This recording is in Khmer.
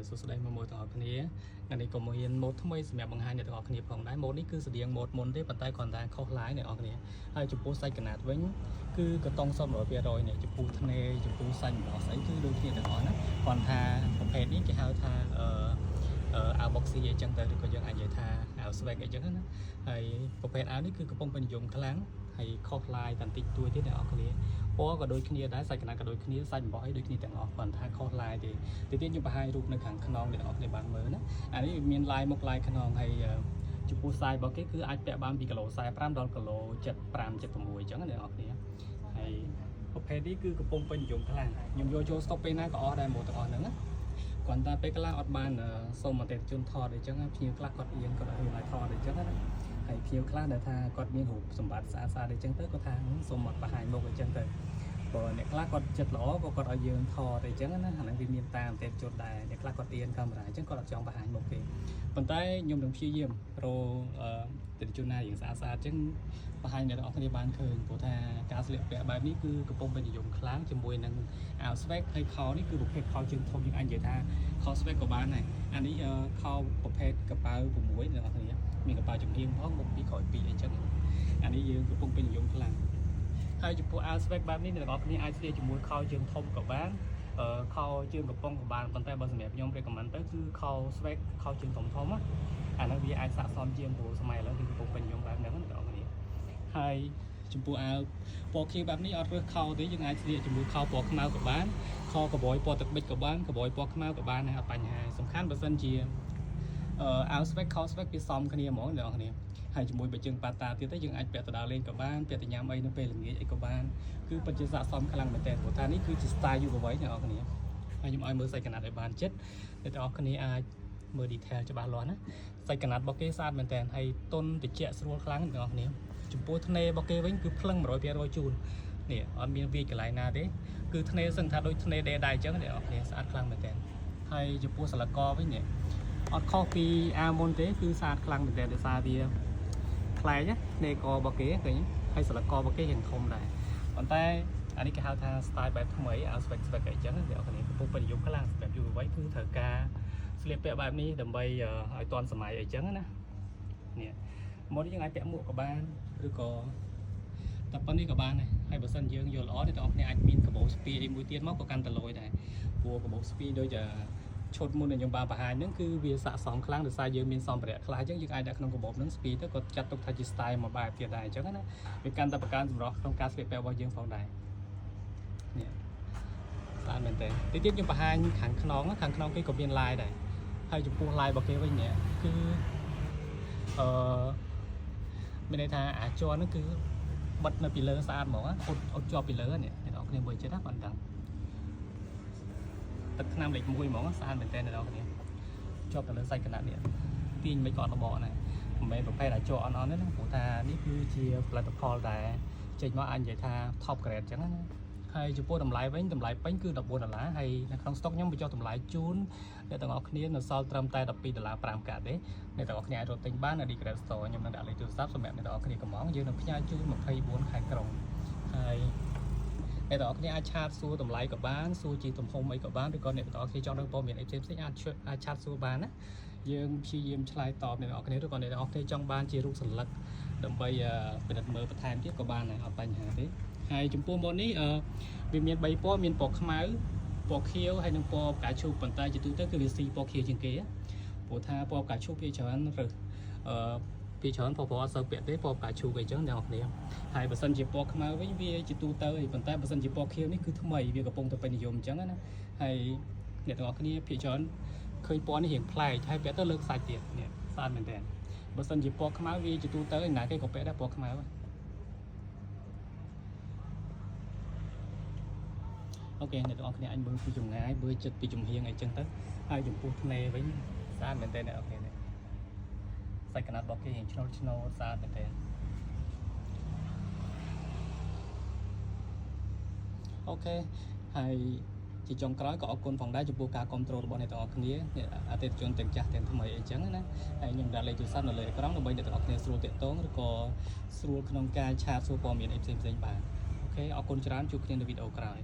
សួស្តីមកទាំងអស់គ្នាថ្ងៃនេះក៏មានម៉ូដថ្មីសម្រាប់បង្ហាញអ្នកទាំងអស់គ្នាផងដែរម៉ូដនេះគឺស្តៀងម៉ូដមុនទេប៉ុន្តែគ្រាន់តែខុសឡាយអ្នកទាំងអស់គ្នាហើយចំពោះសាច់កណាត់វិញគឺកតុងសុទ្ធ 100% នេះចំពោះធ្នេចំពោះសាច់ម្ដងស្អីគឺដូចគ្នាទាំងអស់ណាគ្រាន់ថាប្រភេទនេះគេហៅថាអាវ boxy អីចឹងទៅឬក៏យើងអាចនិយាយថាអាវ swag អីចឹងណាហើយប្រភេទអាវនេះគឺកំពុងពេញនិយមខ្លាំងហើយខុសឡាយតែបន្តិចតួចទៀតអ្នកទាំងអស់គ្នាពណ៌ក៏ដូចគ្នាដែរសាច់កណាត់ក៏ដូចគ្នាសាច់អំបោះអីដូចគ្នាទាំងអស់គ្រាន់ថាខុសឡាយទេទីទៀតខ្ញុំបង្ហាញរូបនៅខាងខ្នងអ្នកទាំងអស់គ្នាបានមើលណាអានេះមានឡាយមុខឡាយខ្នងហើយចំពោះ size របស់គេគឺអាចពាក់បានពីគីឡូ45ដល់គីឡូ75 76អញ្ចឹងអ្នកទាំងអស់គ្នាហើយប្រភេទនេះគឺកំពុងពេញនិយមខ្លាំងខ្ញុំយកចូលស្តុកពេលណាក៏អស់ដែរមកទាំងអស់ហ្នឹងណាគ្រាន់តែពេលខ្លះអត់បានសូមអតិថិជនថតអីចឹងភ្ញៀវខ្លះគាត់អៀនគាត់អត់មានឲ្យថតអីចឹងណាហើយភ្ញៀវខ្លះដែលថាគាត់មានរូបសម្បត្តិស្អាតអីចឹងទៅគាត់ថាសូមអត់បង្ហាញមុខអីចឹងទៅបើអ្នកខ្លះគាត់ចិត្តល្អក៏គាត់ឲ្យយើងថតអីចឹងណាអាហ្នឹងវាមានតាមអតិថិជនដែរអ្នកខ្លះគាត់អៀនកាមេរ៉ាអញ្ចឹងគាត់អត់ចង់បង្ហាញមុខទេប៉ុន្តែខ្ញុំនឹងព្យាយាមរកអតិថិជនណាយ៉ាងស្អាតអញ្ចឹងបង្ហាញអ្នកទាំងអស់គ្នាបានឃើញព្រោះថាការស្លៀកពាក់បែបនេះគឺកំពុងពេញនិយមខ្លាំងជាមួយនឹងអាវ swag ហើយខោនេះគឺប្រភេទខោជើងធំយើងអាចនិយាយថាខោ swag ក៏បានដែរអានេះខោប្រភេទកប៉ៅ6អ្នកទាំងអស់គ្នាមានកប៉ៅចំហៀងផងមុខពីក្រោយ2អីចឹងអានេះយើងកំពុងពេញនិយមខ្លាំងហើយចំពោះអាវ swag បែបនេះអ្នកទាំងអស់គ្នាអាចស្លៀកជាមួយខោជើងធំក៏បានខោជើងកំប៉ុងក៏បានប៉ុន្តែបើសម្រាប់ខ្ញុំ recommend ទៅគឺខោ swag ខោជើងធំណាអាហ្នឹងវាអាចស័ក្តិសមជាងព្រោះសម័យឥឡូវគឺកំពុងពេញនិយមបែបហ្នឹងអ្នកទាំងអស់គ្នាហើយចំពោះអាវពណ៌ខៀវបែបនេះអត់រើសខោទេយើងអាចស្លៀកជាមួយខោពណ៌ខ្មៅក៏បានខកបយពណ៌ទឹកប៊ិចក៏បានកបយពណ៌ខ្មៅក៏បានដែរអត់បញ្ហាសំខាន់បើសិនជាអាវ swag ខោ swag វាសមគ្នាហ្មងអ្នកទាំងអស់គ្នាហើយជាមួយបើជើងប៉ាតាទៀតទៅយើងអាចពាក់ទៅដើរលេងក៏បានពាក់ទៅញ៉ាំអីនៅពេលល្ងាចអីក៏បានគឺពិតជាស័ក្តិសមខ្លាំងមែនទែនព្រោះថានេះគឺជា style យុវវ័យអ្នកទាំងអស់គ្នាហើយខ្ញុំឲ្យមើលសាច់កណាត់ឲ្យបានចិត្តអ្នកទាំងអស់គ្នាអាចមើល detail ច្បាស់លាស់ណាសាច់កណាត់របស់គេស្អាតមែនទែនហើយទន់ត្រជាក់ស្រួលខ្លាំងអ្នកទាំងអស់គ្នាចំពោះធ្នេរបស់គេវិញគឺភ្លឹង 100% ជូននេះអត់មានវាកន្លែងណាទេគឺធ្នេសឹងថាដូចធ្នេដេដៃអញ្ចឹងអ្នកទាំងអស់គ្នាស្អាតខ្លាំងមែនទែនហើយចំពោះសិលកវិញនេះអត់ខុសពីអាវមុនទេគឺស្អាតខ្លាំងមែនទែនដោយសារវាខ្លែងណាធ្នេករបស់គេឃើញហើយសិលករបស់គេយ៉ាងធំដែរប៉ុន្តែអានេះគេហៅថា style បែបថ្មីអាវ swag អីចឹងអ្នកទាំងអស់គ្នាកំពុងពេញនិយមខ្លាំងសម្រាប់យុវវ័យគឺត្រូវការស្លៀកពាក់បែបនេះដើម្បីឲ្យទាន់សម័យអីចឹងណានេះមកនេះយើងអាចពាក់មួកក៏បានឬក៏តែប៉ុណ្នេះក៏បានដែរហើយបើសិនយើងយល់ល្អអ្នកទាំងអស់គ្នាអាចមានកបោស្ពីអីមួយទៀតមកក៏កាន់តែលយដែរព្រោះកបោស្ពីដូចឈុតមុនដែលខ្ញុំបានបង្ហាញហ្នឹងគឺវាស័ក្តិសមខ្លាំងដោយសារយើងមានសម្ភារៈខ្លះអញ្ចឹងយើងអាចដាក់ក្នុងកាបូបហ្នឹងស្ពីទៅក៏ចាត់ទុកថាជា style មួយបែបទៀតដែរអញ្ចឹងណាវាកាន់តែបង្កើនសម្រស់ក្នុងការស្លៀកពាក់របស់យើងផងដែរនេះស្អាតមែនតើទីទៀតខ្ញុំបង្ហាញខាងខ្នងគេក៏មាន line ដែរហើយចំពោះ line របស់គេវិញនេះគឺមានន័យថាអាចរហ្នឹងគឺបិទនៅពីលើស្អាតហ្មងអត់ជាប់ពីលើនេះអ្នកនរគ្នាមើលចិត្តណាបងដឹងទឹកថ្នាំលេខ1ហ្មងស្អាតមែនតើអ្នកនរគ្នាជាប់ទៅលើសាច់កណាត់នេះទាញមិនក៏អត់របកដែរមិនមែនប្រភេទអាចរអន់ទេណាព្រោះថានេះគឺជាផលិតផលដែលចេញមកអាចនិយាយថា top grade អញ្ចឹងណាហើយចំពោះតម្លៃវិញតម្លៃពេញគឺ$14ហើយនៅក្នុងស្តុកខ្ញុំបញ្ចុះតម្លៃជូនអ្នកទាំងអស់គ្នានៅសល់ត្រឹមតែ$12.5 កាតទេអ្នកទាំងអស់គ្នាអាចរកទិញបាននៅ Decred Store ខ្ញុំនឹងដាក់លេខទូរស័ព្ទសម្រាប់អ្នកទាំងអស់គ្នាកំងយើងនឹងផ្ញើជូន24ខែក្រុងហើយអ្នកទាំងអស់គ្នាអាចឆាតសួរតម្លៃក៏បានសួរជាទំហំអីក៏បានឬក៏អ្នកទាំងអស់គ្នាចង់ដឹងព័ត៌មានអីផ្សេងៗអាចឆាតសួរបានណាយើងព្យាយាមឆ្លើយតបអ្នកទាំងអស់គ្នាឬក៏អ្នកទាំងអស់គ្នាចង់បានជារូបសន្លឹកដើម្បីពិនិត្យមើលបន្ថែមទៀតក៏បានដែរអត់បញ្ហាទេហើយចំពោះម៉ូដនេះវាមាន3ពណ៌មានពណ៌ខ្មៅពណ៌ខៀវហើយនិងពណ៌ផ្កាឈូកប៉ុន្តែជាទូទៅគឺវាស៊ីពណ៌ខៀវជាងគេព្រោះថាពណ៌ផ្កាឈូកវាច្រើនរើសពីច្រើនពណ៌អត់សូវពាក់ទេពណ៌ផ្កាឈូកអីចឹងអ្នកនរគ្នាហើយបើសិនជាពណ៌ខ្មៅវិញវាជាទូទៅអីប៉ុន្តែបើសិនជាពណ៌ខៀវនេះគឺថ្មីវាកំពុងតែពេញនិយមអញ្ចឹងណាហើយអ្នកទាំងអស់គ្នាភាគច្រើនឃើញពណ៌នេះរៀងប្លែកហើយពាក់ទៅលើខ្សាច់ទៀតនេះស្អាតមែនតើបើសិនជាពណ៌ខ្មៅវាជាទូទៅឯណាគេក៏ពាក់ដែរពណ៌ខ្មៅអូខេអ្នកទាំងអស់គ្នាអាចមើលពីចម្ងាយមើលចិត្តពីចំហៀងអីចឹងទៅហើយចំពោះធ្នេវិញស្អាតមែនតើអ្នកអូខេនេះសាច់កណាត់របស់គេឆ្នោតស្អាតមែនតើអូខេហើយជាចុងក្រោយក៏អរគុណផងដែរចំពោះការគ្រប់គ្រងរបស់អ្នកទាំងអស់គ្នាអតិថិជនទាំងចាស់ទាំងថ្មីអីចឹងណាហើយខ្ញុំដាក់លេខទូរស័ព្ទនៅលើអេក្រង់ដើម្បីអ្នកទាំងអស់គ្នាស្រួលទាក់ទងឬក៏ស្រួលក្នុងការឆាតសួរព័ត៌មានអីផ្សេងៗបានអូខេអរគុណច្រើនជួបគ្នានៅវីដេអូក្រោយ